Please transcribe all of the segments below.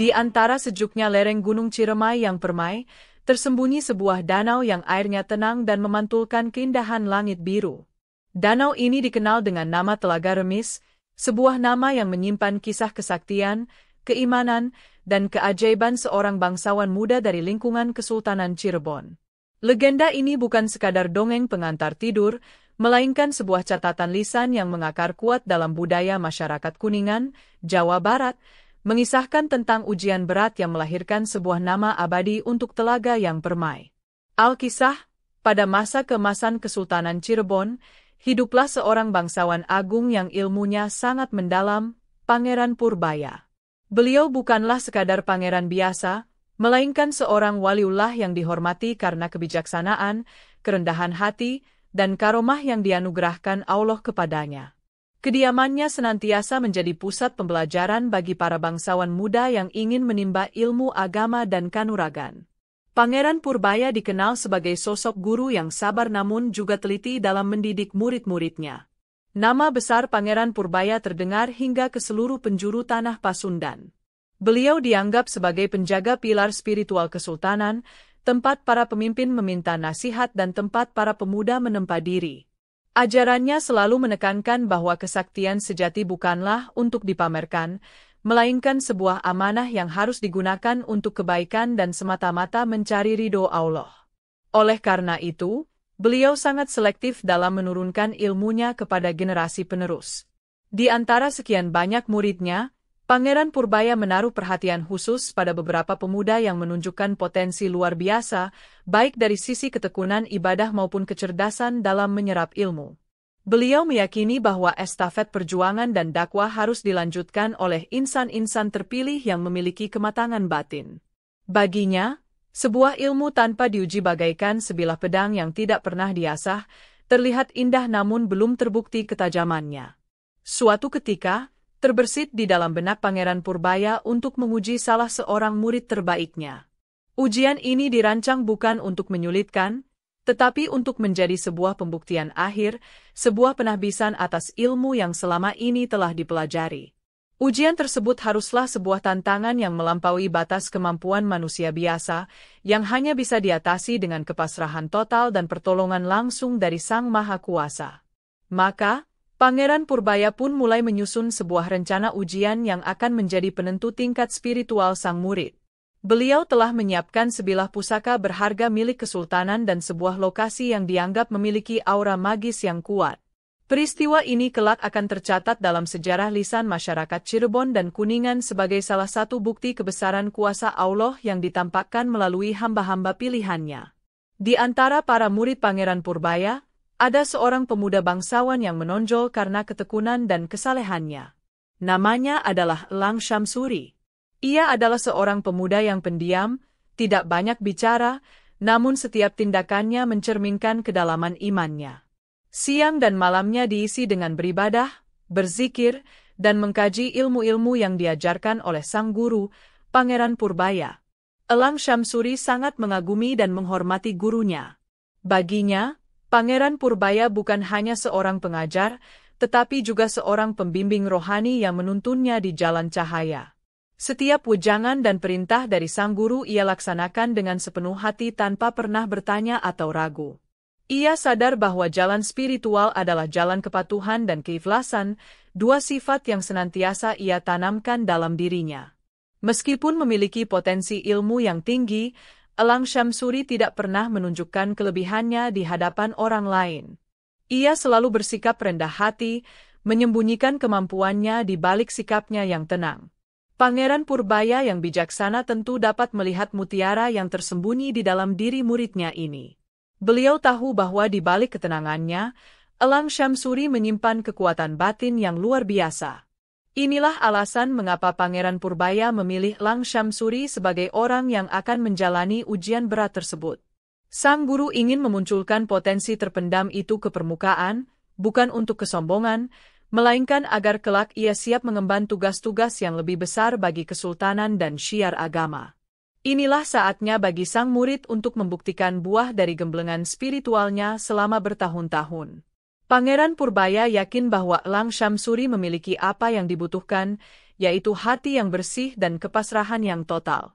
Di antara sejuknya lereng Gunung Ciremai yang permai, tersembunyi sebuah danau yang airnya tenang dan memantulkan keindahan langit biru. Danau ini dikenal dengan nama Telaga Remis, sebuah nama yang menyimpan kisah kesaktian, keimanan, dan keajaiban seorang bangsawan muda dari lingkungan Kesultanan Cirebon. Legenda ini bukan sekadar dongeng pengantar tidur, melainkan sebuah catatan lisan yang mengakar kuat dalam budaya masyarakat Kuningan, Jawa Barat, mengisahkan tentang ujian berat yang melahirkan sebuah nama abadi untuk telaga yang permai. Alkisah, pada masa keemasan Kesultanan Cirebon, hiduplah seorang bangsawan agung yang ilmunya sangat mendalam, Pangeran Purbaya. Beliau bukanlah sekadar pangeran biasa, melainkan seorang waliullah yang dihormati karena kebijaksanaan, kerendahan hati, dan karomah yang dianugerahkan Allah kepadanya. Kediamannya senantiasa menjadi pusat pembelajaran bagi para bangsawan muda yang ingin menimba ilmu agama dan kanuragan. Pangeran Purbaya dikenal sebagai sosok guru yang sabar namun juga teliti dalam mendidik murid-muridnya. Nama besar Pangeran Purbaya terdengar hingga ke seluruh penjuru tanah Pasundan. Beliau dianggap sebagai penjaga pilar spiritual kesultanan, tempat para pemimpin meminta nasihat dan tempat para pemuda menempa diri. Ajarannya selalu menekankan bahwa kesaktian sejati bukanlah untuk dipamerkan, melainkan sebuah amanah yang harus digunakan untuk kebaikan dan semata-mata mencari ridho Allah. Oleh karena itu, beliau sangat selektif dalam menurunkan ilmunya kepada generasi penerus. Di antara sekian banyak muridnya, Pangeran Purbaya menaruh perhatian khusus pada beberapa pemuda yang menunjukkan potensi luar biasa, baik dari sisi ketekunan ibadah maupun kecerdasan dalam menyerap ilmu. Beliau meyakini bahwa estafet perjuangan dan dakwah harus dilanjutkan oleh insan-insan terpilih yang memiliki kematangan batin. Baginya, sebuah ilmu tanpa diuji bagaikan sebilah pedang yang tidak pernah diasah, terlihat indah namun belum terbukti ketajamannya. Suatu ketika, terbersit di dalam benak Pangeran Purbaya untuk menguji salah seorang murid terbaiknya. Ujian ini dirancang bukan untuk menyulitkan, tetapi untuk menjadi sebuah pembuktian akhir, sebuah penahbisan atas ilmu yang selama ini telah dipelajari. Ujian tersebut haruslah sebuah tantangan yang melampaui batas kemampuan manusia biasa, yang hanya bisa diatasi dengan kepasrahan total dan pertolongan langsung dari Sang Maha Kuasa. Maka, Pangeran Purbaya pun mulai menyusun sebuah rencana ujian yang akan menjadi penentu tingkat spiritual sang murid. Beliau telah menyiapkan sebilah pusaka berharga milik kesultanan dan sebuah lokasi yang dianggap memiliki aura magis yang kuat. Peristiwa ini kelak akan tercatat dalam sejarah lisan masyarakat Cirebon dan Kuningan sebagai salah satu bukti kebesaran kuasa Allah yang ditampakkan melalui hamba-hamba pilihannya. Di antara para murid Pangeran Purbaya, ada seorang pemuda bangsawan yang menonjol karena ketekunan dan kesalehannya. Namanya adalah Elang Syamsuri. Ia adalah seorang pemuda yang pendiam, tidak banyak bicara, namun setiap tindakannya mencerminkan kedalaman imannya. Siang dan malamnya diisi dengan beribadah, berzikir, dan mengkaji ilmu-ilmu yang diajarkan oleh sang guru, Pangeran Purbaya. Elang Syamsuri sangat mengagumi dan menghormati gurunya. Baginya, Pangeran Purbaya bukan hanya seorang pengajar, tetapi juga seorang pembimbing rohani yang menuntunnya di jalan cahaya. Setiap wejangan dan perintah dari sang guru ia laksanakan dengan sepenuh hati tanpa pernah bertanya atau ragu. Ia sadar bahwa jalan spiritual adalah jalan kepatuhan dan keikhlasan, dua sifat yang senantiasa ia tanamkan dalam dirinya. Meskipun memiliki potensi ilmu yang tinggi, Elang Syamsuri tidak pernah menunjukkan kelebihannya di hadapan orang lain. Ia selalu bersikap rendah hati, menyembunyikan kemampuannya di balik sikapnya yang tenang. Pangeran Purbaya yang bijaksana tentu dapat melihat mutiara yang tersembunyi di dalam diri muridnya ini. Beliau tahu bahwa di balik ketenangannya, Elang Syamsuri menyimpan kekuatan batin yang luar biasa. Inilah alasan mengapa Pangeran Purbaya memilih Elang Syamsuri sebagai orang yang akan menjalani ujian berat tersebut. Sang guru ingin memunculkan potensi terpendam itu ke permukaan, bukan untuk kesombongan, melainkan agar kelak ia siap mengemban tugas-tugas yang lebih besar bagi kesultanan dan syiar agama. Inilah saatnya bagi sang murid untuk membuktikan buah dari gemblengan spiritualnya selama bertahun-tahun. Pangeran Purbaya yakin bahwa Elang Syamsuri memiliki apa yang dibutuhkan, yaitu hati yang bersih dan kepasrahan yang total.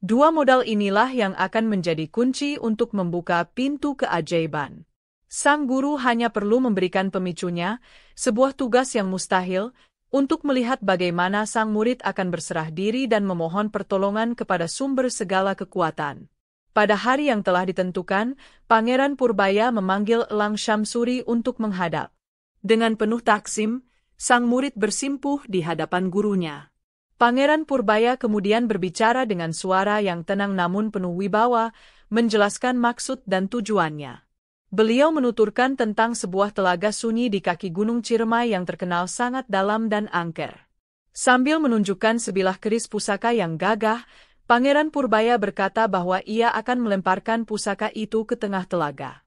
Dua modal inilah yang akan menjadi kunci untuk membuka pintu keajaiban. Sang guru hanya perlu memberikan pemicunya, sebuah tugas yang mustahil, untuk melihat bagaimana sang murid akan berserah diri dan memohon pertolongan kepada sumber segala kekuatan. Pada hari yang telah ditentukan, Pangeran Purbaya memanggil Elang Syamsuri untuk menghadap. Dengan penuh takzim, sang murid bersimpuh di hadapan gurunya. Pangeran Purbaya kemudian berbicara dengan suara yang tenang namun penuh wibawa, menjelaskan maksud dan tujuannya. Beliau menuturkan tentang sebuah telaga sunyi di kaki Gunung Ciremai yang terkenal sangat dalam dan angker. Sambil menunjukkan sebilah keris pusaka yang gagah, Pangeran Purbaya berkata bahwa ia akan melemparkan pusaka itu ke tengah telaga.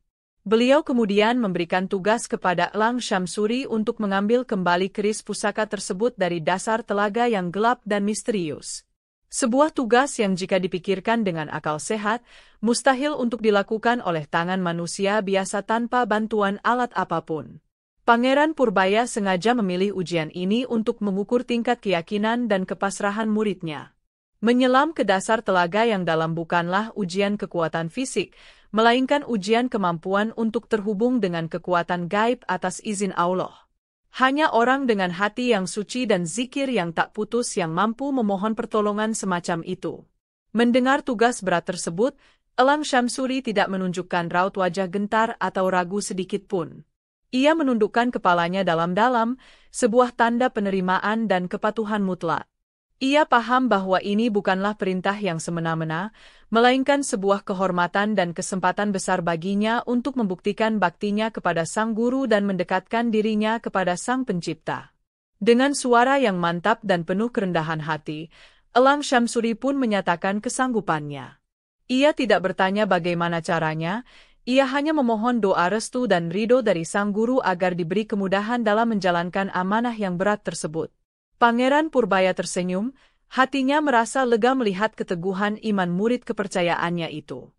Beliau kemudian memberikan tugas kepada Elang Syamsuri untuk mengambil kembali keris pusaka tersebut dari dasar telaga yang gelap dan misterius. Sebuah tugas yang jika dipikirkan dengan akal sehat, mustahil untuk dilakukan oleh tangan manusia biasa tanpa bantuan alat apapun. Pangeran Purbaya sengaja memilih ujian ini untuk mengukur tingkat keyakinan dan kepasrahan muridnya. Menyelam ke dasar telaga yang dalam bukanlah ujian kekuatan fisik, melainkan ujian kemampuan untuk terhubung dengan kekuatan gaib atas izin Allah. Hanya orang dengan hati yang suci dan zikir yang tak putus yang mampu memohon pertolongan semacam itu. Mendengar tugas berat tersebut, Elang Syamsuri tidak menunjukkan raut wajah gentar atau ragu sedikit pun. Ia menundukkan kepalanya dalam-dalam, sebuah tanda penerimaan dan kepatuhan mutlak. Ia paham bahwa ini bukanlah perintah yang semena-mena, melainkan sebuah kehormatan dan kesempatan besar baginya untuk membuktikan baktinya kepada sang guru dan mendekatkan dirinya kepada sang pencipta. Dengan suara yang mantap dan penuh kerendahan hati, Elang Syamsuri pun menyatakan kesanggupannya. Ia tidak bertanya bagaimana caranya, ia hanya memohon doa restu dan ridho dari sang guru agar diberi kemudahan dalam menjalankan amanah yang berat tersebut. Pangeran Purbaya tersenyum, hatinya merasa lega melihat keteguhan iman murid kepercayaannya itu.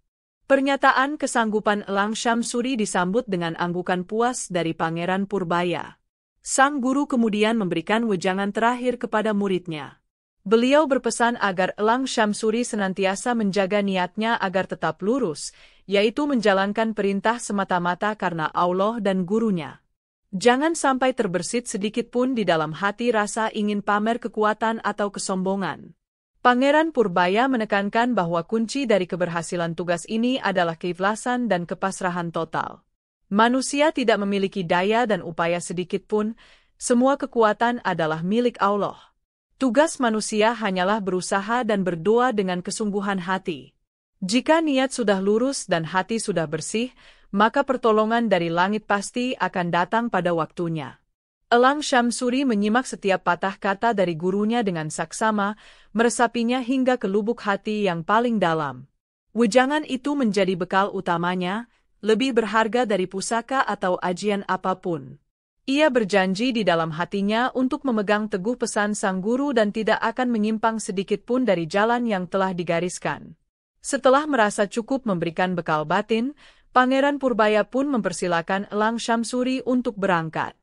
Pernyataan kesanggupan Elang Syamsuri disambut dengan anggukan puas dari Pangeran Purbaya. Sang guru kemudian memberikan wejangan terakhir kepada muridnya. Beliau berpesan agar Elang Syamsuri senantiasa menjaga niatnya agar tetap lurus, yaitu menjalankan perintah semata-mata karena Allah dan gurunya. Jangan sampai terbersit sedikit pun di dalam hati rasa ingin pamer kekuatan atau kesombongan. Pangeran Purbaya menekankan bahwa kunci dari keberhasilan tugas ini adalah keikhlasan dan kepasrahan total. Manusia tidak memiliki daya dan upaya sedikit pun, semua kekuatan adalah milik Allah. Tugas manusia hanyalah berusaha dan berdoa dengan kesungguhan hati. Jika niat sudah lurus dan hati sudah bersih, maka pertolongan dari langit pasti akan datang pada waktunya. Elang Syamsuri menyimak setiap patah kata dari gurunya dengan saksama, meresapinya hingga ke lubuk hati yang paling dalam. Wejangan itu menjadi bekal utamanya, lebih berharga dari pusaka atau ajian apapun. Ia berjanji di dalam hatinya untuk memegang teguh pesan sang guru dan tidak akan menyimpang sedikit pun dari jalan yang telah digariskan. Setelah merasa cukup memberikan bekal batin, Pangeran Purbaya pun mempersilakan Elang Syamsuri untuk berangkat.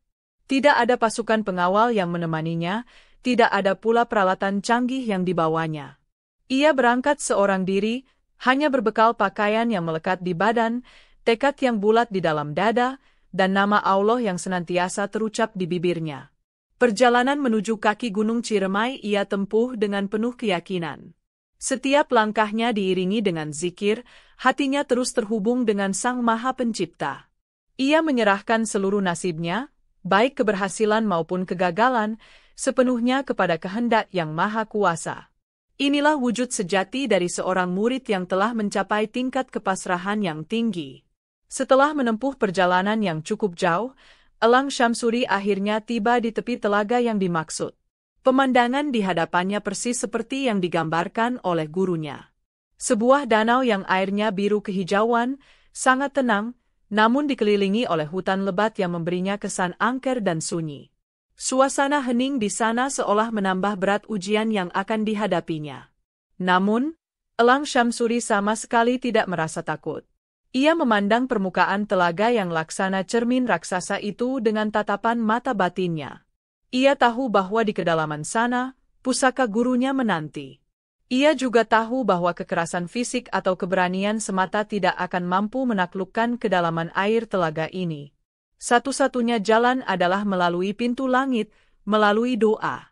Tidak ada pasukan pengawal yang menemaninya, tidak ada pula peralatan canggih yang dibawanya. Ia berangkat seorang diri, hanya berbekal pakaian yang melekat di badan, tekad yang bulat di dalam dada, dan nama Allah yang senantiasa terucap di bibirnya. Perjalanan menuju kaki Gunung Ciremai ia tempuh dengan penuh keyakinan. Setiap langkahnya diiringi dengan zikir, hatinya terus terhubung dengan Sang Maha Pencipta. Ia menyerahkan seluruh nasibnya, baik keberhasilan maupun kegagalan, sepenuhnya kepada kehendak yang Maha Kuasa. Inilah wujud sejati dari seorang murid yang telah mencapai tingkat kepasrahan yang tinggi. Setelah menempuh perjalanan yang cukup jauh, Elang Syamsuri akhirnya tiba di tepi telaga yang dimaksud. Pemandangan di hadapannya persis seperti yang digambarkan oleh gurunya. Sebuah danau yang airnya biru kehijauan, sangat tenang, namun dikelilingi oleh hutan lebat yang memberinya kesan angker dan sunyi. Suasana hening di sana seolah menambah berat ujian yang akan dihadapinya. Namun, Elang Syamsuri sama sekali tidak merasa takut. Ia memandang permukaan telaga yang laksana cermin raksasa itu dengan tatapan mata batinnya. Ia tahu bahwa di kedalaman sana, pusaka gurunya menanti. Ia juga tahu bahwa kekerasan fisik atau keberanian semata tidak akan mampu menaklukkan kedalaman air telaga ini. Satu-satunya jalan adalah melalui pintu langit, melalui doa.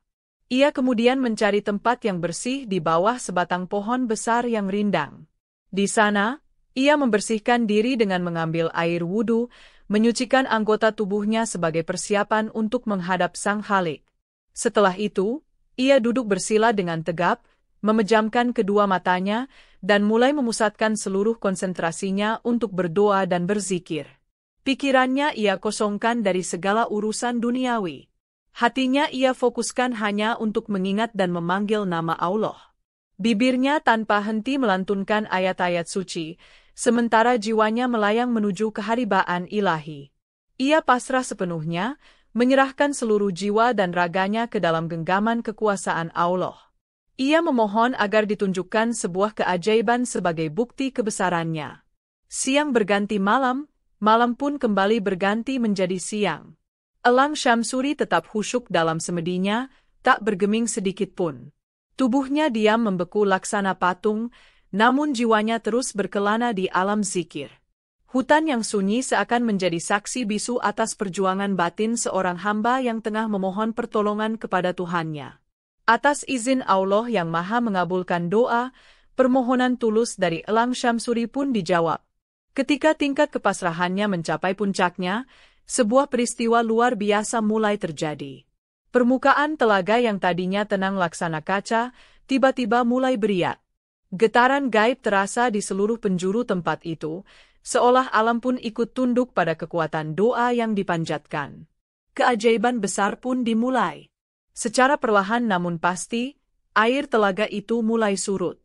Ia kemudian mencari tempat yang bersih di bawah sebatang pohon besar yang rindang. Di sana, ia membersihkan diri dengan mengambil air wudhu, menyucikan anggota tubuhnya sebagai persiapan untuk menghadap Sang Khalik. Setelah itu, ia duduk bersila dengan tegap, memejamkan kedua matanya, dan mulai memusatkan seluruh konsentrasinya untuk berdoa dan berzikir. Pikirannya ia kosongkan dari segala urusan duniawi. Hatinya ia fokuskan hanya untuk mengingat dan memanggil nama Allah. Bibirnya tanpa henti melantunkan ayat-ayat suci, sementara jiwanya melayang menuju keharibaan ilahi. Ia pasrah sepenuhnya, menyerahkan seluruh jiwa dan raganya ke dalam genggaman kekuasaan Allah. Ia memohon agar ditunjukkan sebuah keajaiban sebagai bukti kebesarannya. Siang berganti malam, malam pun kembali berganti menjadi siang. Elang Syamsuri tetap khusyuk dalam semedinya, tak bergeming sedikitpun. Tubuhnya diam membeku laksana patung, namun jiwanya terus berkelana di alam zikir. Hutan yang sunyi seakan menjadi saksi bisu atas perjuangan batin seorang hamba yang tengah memohon pertolongan kepada Tuhannya. Atas izin Allah yang Maha mengabulkan doa, permohonan tulus dari Elang Syamsuri pun dijawab. Ketika tingkat kepasrahannya mencapai puncaknya, sebuah peristiwa luar biasa mulai terjadi. Permukaan telaga yang tadinya tenang laksana kaca, tiba-tiba mulai beriak. Getaran gaib terasa di seluruh penjuru tempat itu, seolah alam pun ikut tunduk pada kekuatan doa yang dipanjatkan. Keajaiban besar pun dimulai. Secara perlahan namun pasti, air telaga itu mulai surut.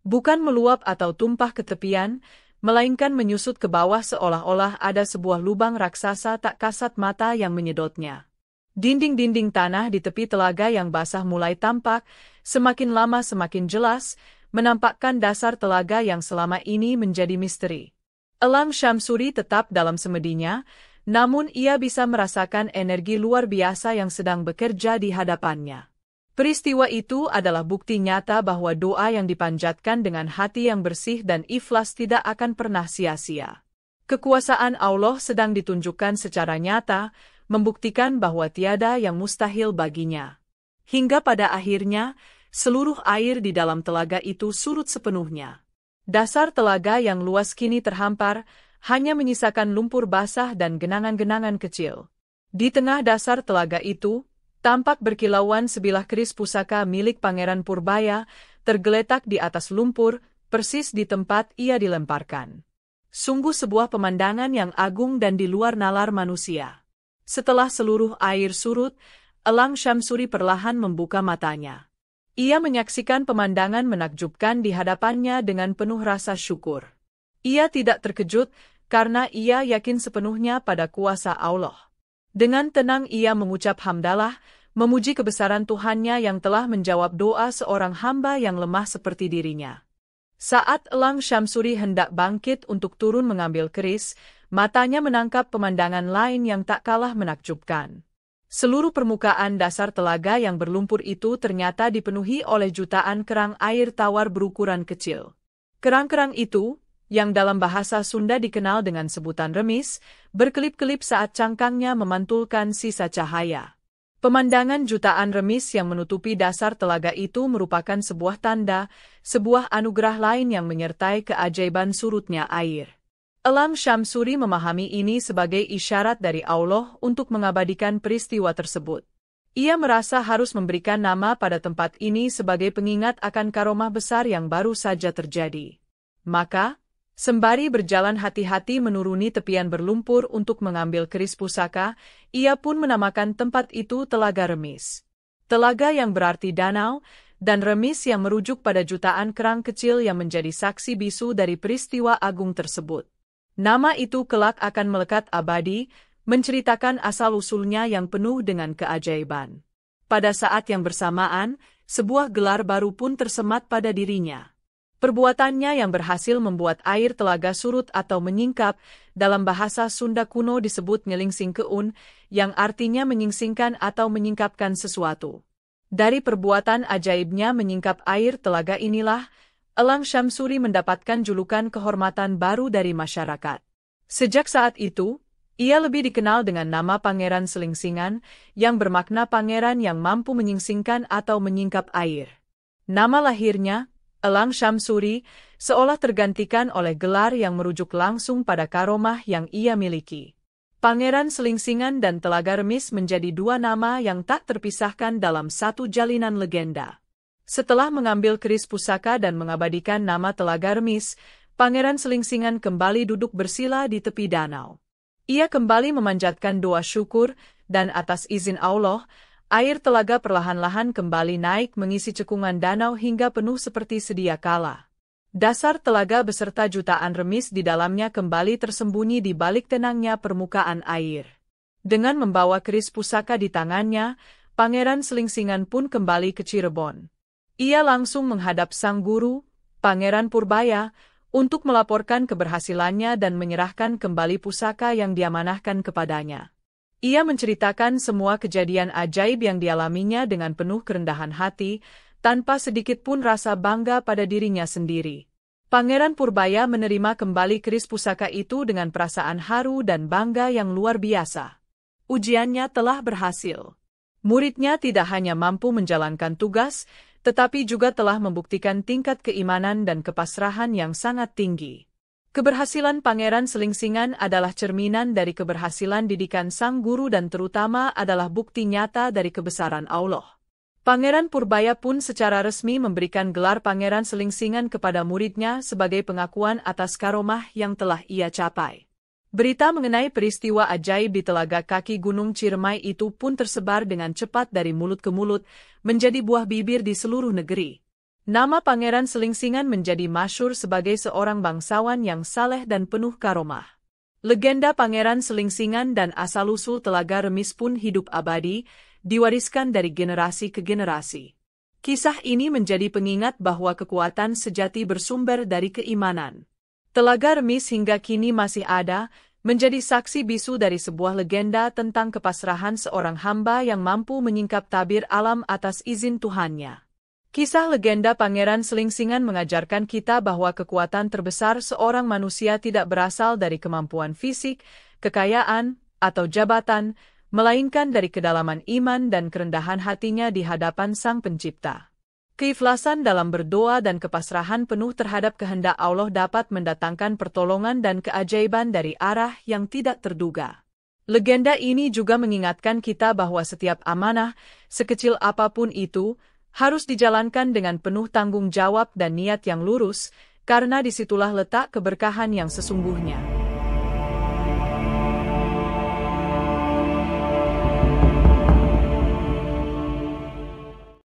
Bukan meluap atau tumpah ke tepian, melainkan menyusut ke bawah seolah-olah ada sebuah lubang raksasa tak kasat mata yang menyedotnya. Dinding-dinding tanah di tepi telaga yang basah mulai tampak, semakin lama semakin jelas, menampakkan dasar telaga yang selama ini menjadi misteri. Elang Syamsuri tetap dalam semedinya, namun ia bisa merasakan energi luar biasa yang sedang bekerja di hadapannya. Peristiwa itu adalah bukti nyata bahwa doa yang dipanjatkan dengan hati yang bersih dan ikhlas tidak akan pernah sia-sia. Kekuasaan Allah sedang ditunjukkan secara nyata, membuktikan bahwa tiada yang mustahil baginya. Hingga pada akhirnya, seluruh air di dalam telaga itu surut sepenuhnya. Dasar telaga yang luas kini terhampar, hanya menyisakan lumpur basah dan genangan-genangan kecil. Di tengah dasar telaga itu, tampak berkilauan sebilah keris pusaka milik Pangeran Purbaya, tergeletak di atas lumpur, persis di tempat ia dilemparkan. Sungguh sebuah pemandangan yang agung dan di luar nalar manusia. Setelah seluruh air surut, Elang Syamsuri perlahan membuka matanya. Ia menyaksikan pemandangan menakjubkan di hadapannya dengan penuh rasa syukur. Ia tidak terkejut, karena ia yakin sepenuhnya pada kuasa Allah. Dengan tenang ia mengucap hamdalah, memuji kebesaran Tuhannya yang telah menjawab doa seorang hamba yang lemah seperti dirinya. Saat Elang Syamsuri hendak bangkit untuk turun mengambil keris, matanya menangkap pemandangan lain yang tak kalah menakjubkan. Seluruh permukaan dasar telaga yang berlumpur itu ternyata dipenuhi oleh jutaan kerang air tawar berukuran kecil. Kerang-kerang itu, yang dalam bahasa Sunda dikenal dengan sebutan remis, berkelip-kelip saat cangkangnya memantulkan sisa cahaya. Pemandangan jutaan remis yang menutupi dasar telaga itu merupakan sebuah tanda, sebuah anugerah lain yang menyertai keajaiban surutnya air. Elang Syamsuri memahami ini sebagai isyarat dari Allah untuk mengabadikan peristiwa tersebut. Ia merasa harus memberikan nama pada tempat ini sebagai pengingat akan karomah besar yang baru saja terjadi. Maka, sembari berjalan hati-hati menuruni tepian berlumpur untuk mengambil keris pusaka, ia pun menamakan tempat itu Telaga Remis. Telaga yang berarti danau, dan remis yang merujuk pada jutaan kerang kecil yang menjadi saksi bisu dari peristiwa agung tersebut. Nama itu kelak akan melekat abadi, menceritakan asal-usulnya yang penuh dengan keajaiban. Pada saat yang bersamaan, sebuah gelar baru pun tersemat pada dirinya. Perbuatannya yang berhasil membuat air telaga surut atau menyingkap, dalam bahasa Sunda kuno disebut nyelingsing keun, yang artinya menyingsingkan atau menyingkapkan sesuatu. Dari perbuatan ajaibnya menyingkap air telaga inilah, Elang Syamsuri mendapatkan julukan kehormatan baru dari masyarakat. Sejak saat itu, ia lebih dikenal dengan nama Pangeran Selingsingan, yang bermakna pangeran yang mampu menyingsingkan atau menyingkap air. Nama lahirnya, Elang Syamsuri, seolah tergantikan oleh gelar yang merujuk langsung pada karomah yang ia miliki. Pangeran Selingsingan dan Telaga Remis menjadi dua nama yang tak terpisahkan dalam satu jalinan legenda. Setelah mengambil keris pusaka dan mengabadikan nama Telaga Remis, Pangeran Selingsingan kembali duduk bersila di tepi danau. Ia kembali memanjatkan doa syukur, dan atas izin Allah, air telaga perlahan-lahan kembali naik mengisi cekungan danau hingga penuh seperti sedia kala. Dasar telaga beserta jutaan remis di dalamnya kembali tersembunyi di balik tenangnya permukaan air. Dengan membawa keris pusaka di tangannya, Pangeran Selingsingan pun kembali ke Cirebon. Ia langsung menghadap sang guru, Pangeran Purbaya, untuk melaporkan keberhasilannya dan menyerahkan kembali pusaka yang diamanahkan kepadanya. Ia menceritakan semua kejadian ajaib yang dialaminya dengan penuh kerendahan hati, tanpa sedikit pun rasa bangga pada dirinya sendiri. Pangeran Purbaya menerima kembali keris pusaka itu dengan perasaan haru dan bangga yang luar biasa. Ujiannya telah berhasil. Muridnya tidak hanya mampu menjalankan tugas, tetapi juga telah membuktikan tingkat keimanan dan kepasrahan yang sangat tinggi. Keberhasilan Pangeran Selingsingan adalah cerminan dari keberhasilan didikan sang guru dan terutama adalah bukti nyata dari kebesaran Allah. Pangeran Purbaya pun secara resmi memberikan gelar Pangeran Selingsingan kepada muridnya sebagai pengakuan atas karomah yang telah ia capai. Berita mengenai peristiwa ajaib di telaga kaki Gunung Ciremai itu pun tersebar dengan cepat dari mulut ke mulut, menjadi buah bibir di seluruh negeri. Nama Pangeran Selingsingan menjadi masyhur sebagai seorang bangsawan yang saleh dan penuh karomah. Legenda Pangeran Selingsingan dan asal-usul Telaga Remis pun hidup abadi, diwariskan dari generasi ke generasi. Kisah ini menjadi pengingat bahwa kekuatan sejati bersumber dari keimanan. Telaga Remis hingga kini masih ada, menjadi saksi bisu dari sebuah legenda tentang kepasrahan seorang hamba yang mampu menyingkap tabir alam atas izin Tuhannya. Kisah legenda Pangeran Selingsingan mengajarkan kita bahwa kekuatan terbesar seorang manusia tidak berasal dari kemampuan fisik, kekayaan, atau jabatan, melainkan dari kedalaman iman dan kerendahan hatinya di hadapan Sang Pencipta. Keikhlasan dalam berdoa dan kepasrahan penuh terhadap kehendak Allah dapat mendatangkan pertolongan dan keajaiban dari arah yang tidak terduga. Legenda ini juga mengingatkan kita bahwa setiap amanah, sekecil apapun itu, harus dijalankan dengan penuh tanggung jawab dan niat yang lurus, karena disitulah letak keberkahan yang sesungguhnya.